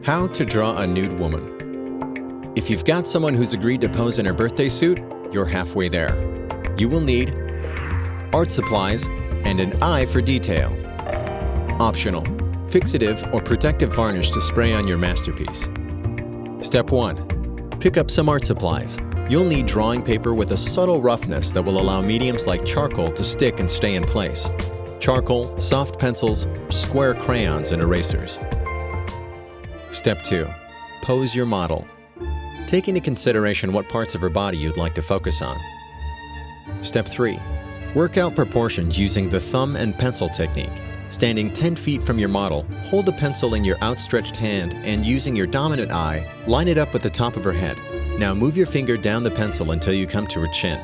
How to draw a nude woman. If you've got someone who's agreed to pose in her birthday suit, you're halfway there. You will need art supplies and an eye for detail. Optional: fixative or protective varnish to spray on your masterpiece. Step 1. Pick up some art supplies. You'll need drawing paper with a subtle roughness that will allow mediums like charcoal to stick and stay in place. Charcoal, soft pencils, square crayons, and erasers. Step 2. Pose your model. Take into consideration what parts of her body you'd like to focus on. Step 3. Work out proportions using the thumb and pencil technique. Standing 10 feet from your model, hold a pencil in your outstretched hand and using your dominant eye, line it up with the top of her head. Now move your finger down the pencil until you come to her chin.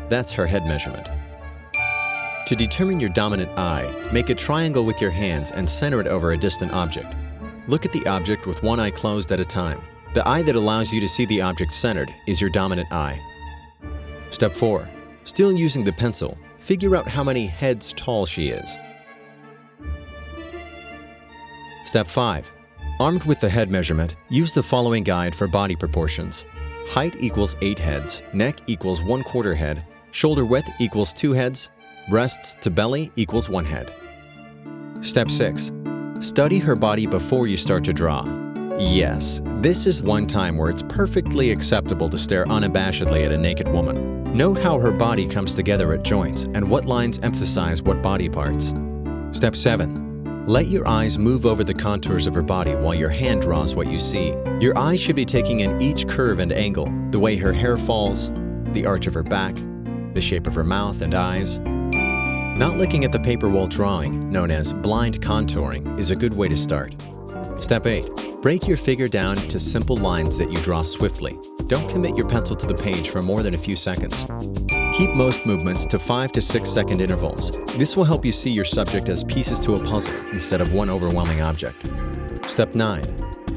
That's her head measurement. To determine your dominant eye, make a triangle with your hands and center it over a distant object. Look at the object with one eye closed at a time. The eye that allows you to see the object centered is your dominant eye. Step 4. Still using the pencil, figure out how many heads tall she is. Step 5. Armed with the head measurement, use the following guide for body proportions. Height equals 8 heads, neck equals 1/4 head, shoulder width equals 2 heads, breasts to belly equals 1 head. Step 6. Study her body before you start to draw. Yes, this is one time where it's perfectly acceptable to stare unabashedly at a naked woman. Note how her body comes together at joints and what lines emphasize what body parts. Step 7. Let your eyes move over the contours of her body while your hand draws what you see. Your eyes should be taking in each curve and angle, the way her hair falls, the arch of her back, the shape of her mouth and eyes. Not looking at the paper while drawing, known as blind contouring, is a good way to start. Step 8. Break your figure down to simple lines that you draw swiftly. Don't commit your pencil to the page for more than a few seconds. Keep most movements to 5 to 6 second intervals. This will help you see your subject as pieces to a puzzle instead of one overwhelming object. Step 9.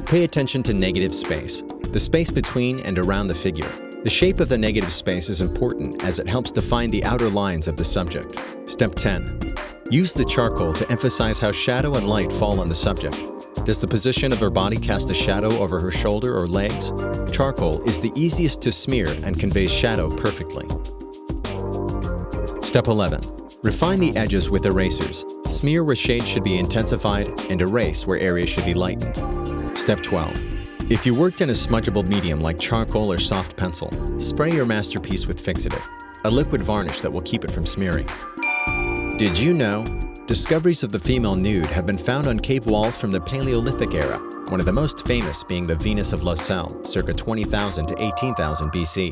Pay attention to negative space, the space between and around the figure. The shape of the negative space is important as it helps define the outer lines of the subject. Step 10. Use the charcoal to emphasize how shadow and light fall on the subject. Does the position of her body cast a shadow over her shoulder or legs? Charcoal is the easiest to smear and conveys shadow perfectly. Step 11. Refine the edges with erasers. Smear where shade should be intensified and erase where areas should be lightened. Step 12. If you worked in a smudgeable medium like charcoal or soft pencil, spray your masterpiece with fixative, a liquid varnish that will keep it from smearing. Did you know? Discoveries of the female nude have been found on cave walls from the Paleolithic era, one of the most famous being the Venus of Laussel, circa 20,000 to 18,000 BC.